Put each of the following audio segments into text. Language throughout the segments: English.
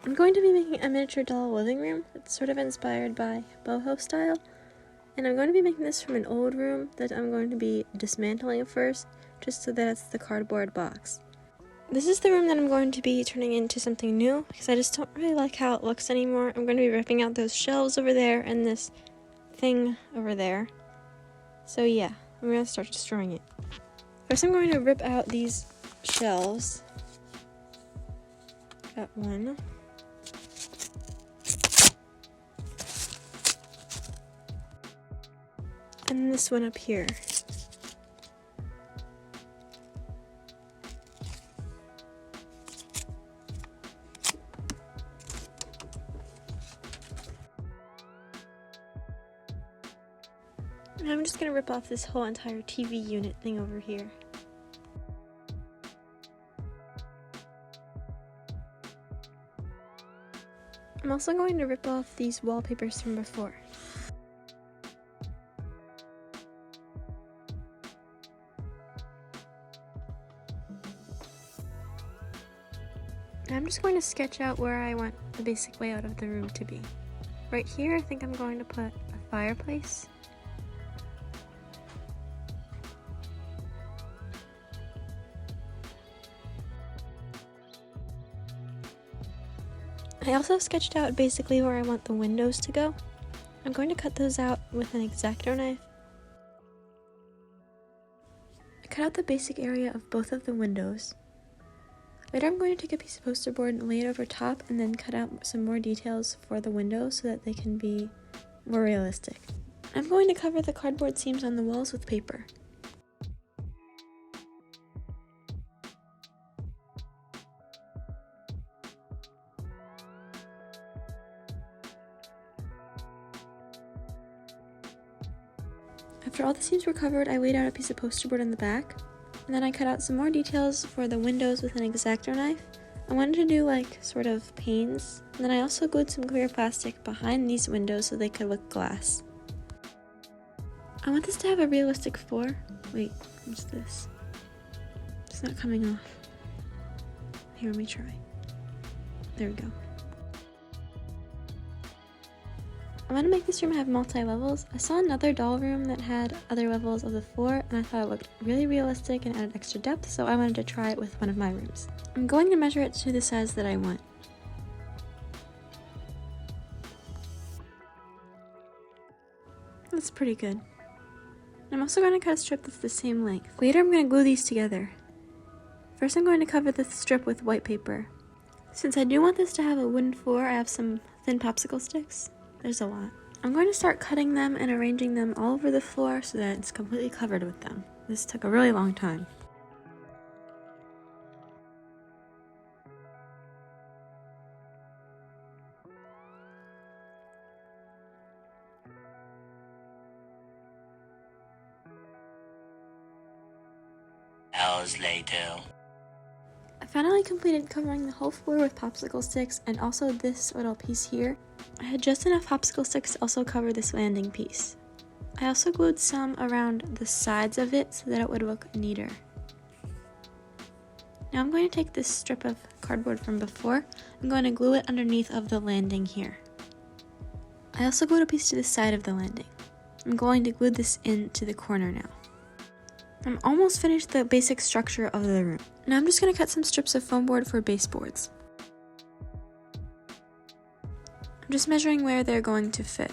I'm going to be making a miniature doll living room that's sort of inspired by boho style. And I'm going to be making this from an old room that I'm going to be dismantling first, just so that it's the cardboard box. This is the room that I'm going to be turning into something new, because I just don't really like how it looks anymore. I'm going to be ripping out those shelves over there and this thing over there. So yeah, I'm going to start destroying it. First I'm going to rip out these shelves. Got one. And this one up here. And I'm just going to rip off this whole entire TV unit thing over here. I'm also going to rip off these wallpapers from before. I'm just going to sketch out where I want the basic layout of the room to be. Right here, I think I'm going to put a fireplace. I also sketched out basically where I want the windows to go. I'm going to cut those out with an X-Acto knife. I cut out the basic area of both of the windows. Later I'm going to take a piece of poster board and lay it over top and then cut out some more details for the windows so that they can be more realistic. I'm going to cover the cardboard seams on the walls with paper. After all the seams were covered, I laid out a piece of poster board in the back, and then I cut out some more details for the windows with an X-Acto knife. I wanted to do like sort of panes, and then I also glued some clear plastic behind these windows so they could look glass. I want this to have a realistic floor. Wait, what's this? It's not coming off. Here, let me try. There we go. I want to make this room have multi-levels. I saw another doll room that had other levels of the floor, and I thought it looked really realistic and added extra depth, so I wanted to try it with one of my rooms. I'm going to measure it to the size that I want. That's pretty good. I'm also going to cut a strip that's the same length. Later I'm going to glue these together. First I'm going to cover this strip with white paper. Since I do want this to have a wooden floor, I have some thin popsicle sticks. There's a lot. I'm going to start cutting them and arranging them all over the floor so that it's completely covered with them. This took a really long time. Hours later. I finally completed covering the whole floor with popsicle sticks and also this little piece here. I had just enough popsicle sticks to also cover this landing piece. I also glued some around the sides of it so that it would look neater. Now I'm going to take this strip of cardboard from before. I'm going to glue it underneath of the landing here. I also glued a piece to the side of the landing. I'm going to glue this into the corner now. I'm almost finished the basic structure of the room. Now I'm just going to cut some strips of foam board for baseboards. I'm just measuring where they're going to fit.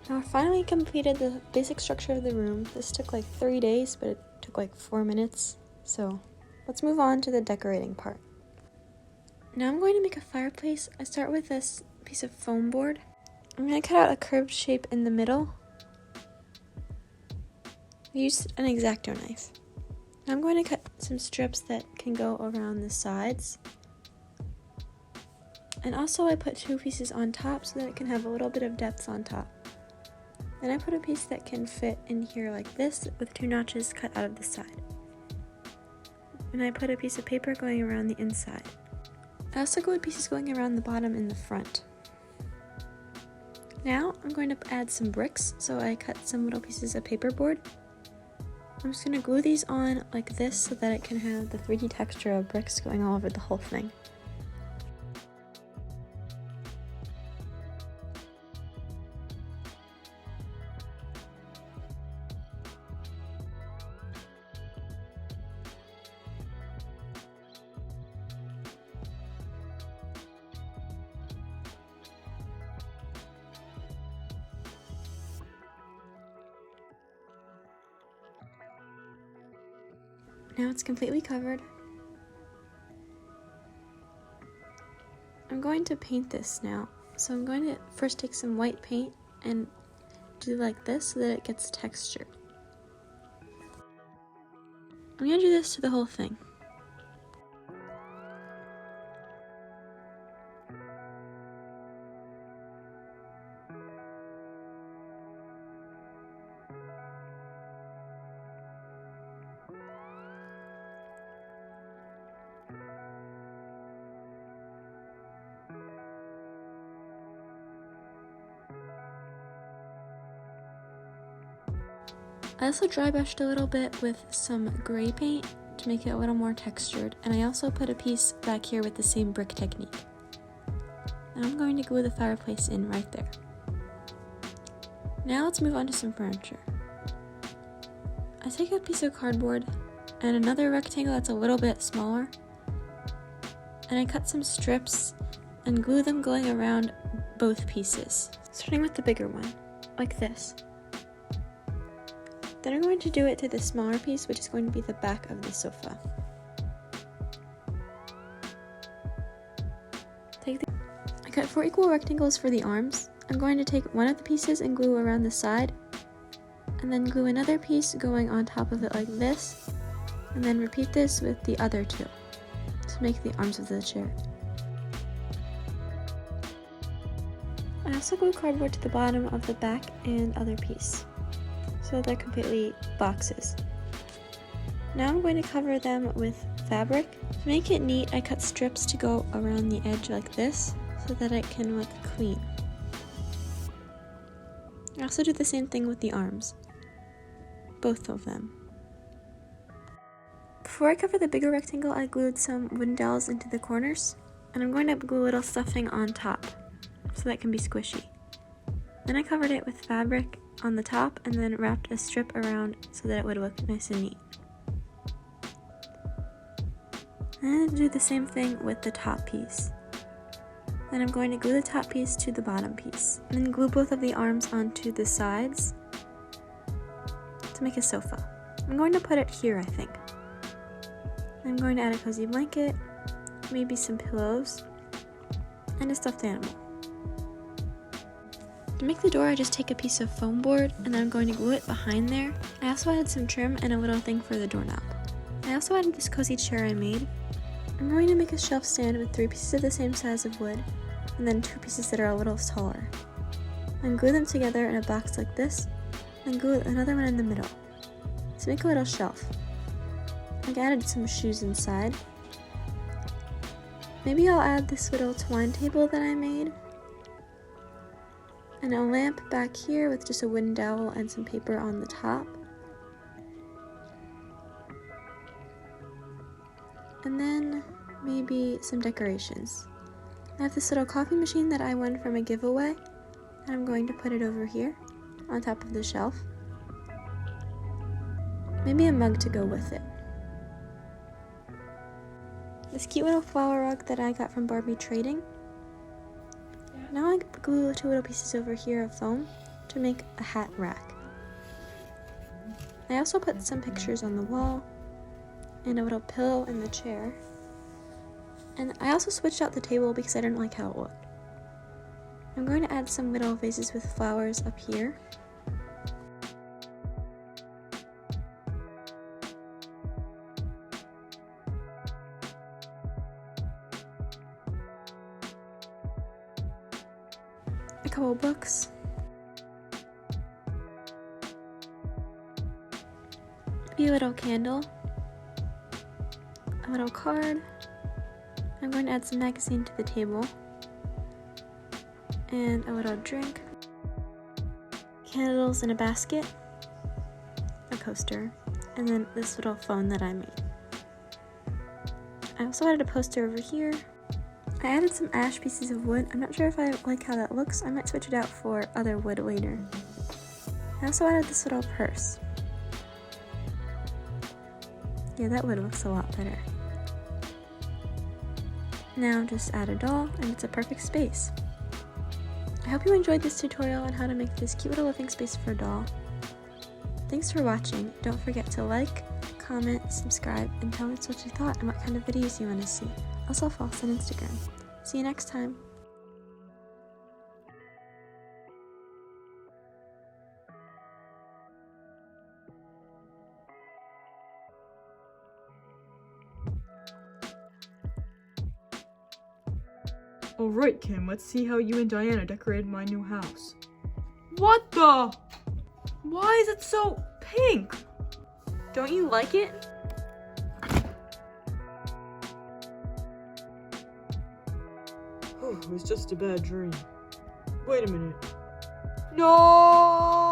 Now I finally completed the basic structure of the room. This took like 3 days, but it took like 4 minutes. So let's move on to the decorating part. Now I'm going to make a fireplace. I start with this piece of foam board. I'm going to cut out a curved shape in the middle. I used an X-Acto knife. Now I'm going to cut some strips that can go around the sides. And also I put 2 pieces on top so that it can have a little bit of depth on top. Then I put a piece that can fit in here like this with 2 notches cut out of the side. And I put a piece of paper going around the inside. I also glued pieces going around the bottom and the front. Now I'm going to add some bricks, so I cut some little pieces of paperboard. I'm just going to glue these on like this so that it can have the 3D texture of bricks going all over the whole thing. Now it's completely covered. I'm going to paint this now. So I'm going to first take some white paint and do like this so that it gets textured. I'm going to do this to the whole thing. I also dry brushed a little bit with some gray paint to make it a little more textured, and I also put a piece back here with the same brick technique. Now I'm going to glue the fireplace in right there. Now let's move on to some furniture. I take a piece of cardboard and another rectangle that's a little bit smaller, and I cut some strips and glue them going around both pieces, starting with the bigger one, like this. Then I'm going to do it to the smaller piece, which is going to be the back of the sofa. I cut 4 equal rectangles for the arms. I'm going to take one of the pieces and glue around the side, and then glue another piece going on top of it like this, and then repeat this with the other 2 to make the arms of the chair. I also glue cardboard to the bottom of the back and other piece, so they're completely boxes. Now I'm going to cover them with fabric. To make it neat, I cut strips to go around the edge like this so that it can look clean. I also do the same thing with the arms, both of them. Before I cover the bigger rectangle, I glued some wooden dowels into the corners, and I'm going to glue a little stuffing on top so that it can be squishy. Then I covered it with fabric on the top and then wrapped a strip around so that it would look nice and neat. And do the same thing with the top piece. Then I'm going to glue the top piece to the bottom piece, and then glue both of the arms onto the sides to make a sofa. I'm going to put it here, I think. I'm going to add a cozy blanket, maybe some pillows, and a stuffed animal. To make the door, I just take a piece of foam board and I'm going to glue it behind there. I also added some trim and a little thing for the doorknob. I also added this cozy chair I made. I'm going to make a shelf stand with 3 pieces of the same size of wood and then 2 pieces that are a little taller. And glue them together in a box like this, and glue another one in the middle to make a little shelf. I added some shoes inside. Maybe I'll add this little twine table that I made, and a lamp back here with just a wooden dowel and some paper on the top. And then maybe some decorations. I have this little coffee machine that I won from a giveaway, and I'm going to put it over here on top of the shelf. Maybe a mug to go with it. This cute little flower rug that I got from Barbie trading. Now I glue 2 little pieces over here of foam to make a hat rack. I also put some pictures on the wall and a little pillow in the chair. And I also switched out the table because I didn't like how it looked. I'm going to add some little vases with flowers up here. couple books, maybe a little candle, a little card. I'm going to add some magazine to the table, and a little drink, candles in a basket, a coaster, and then this little phone that I made. I also added a poster over here. I added some ash pieces of wood. I'm not sure if I like how that looks. I might switch it out for other wood later. I also added this little purse. Yeah, that wood looks a lot better. Now just add a doll and it's a perfect space. I hope you enjoyed this tutorial on how to make this cute little living space for a doll. Thanks for watching. Don't forget to like, comment, subscribe, and tell me what you thought and what kind of videos you want to see. Also follow us on Instagram. See you next time. Alright, Kim, let's see how you and Diana decorated my new house. What the? Why is it so pink? Don't you like it? It was just a bad dream. Wait a minute. No!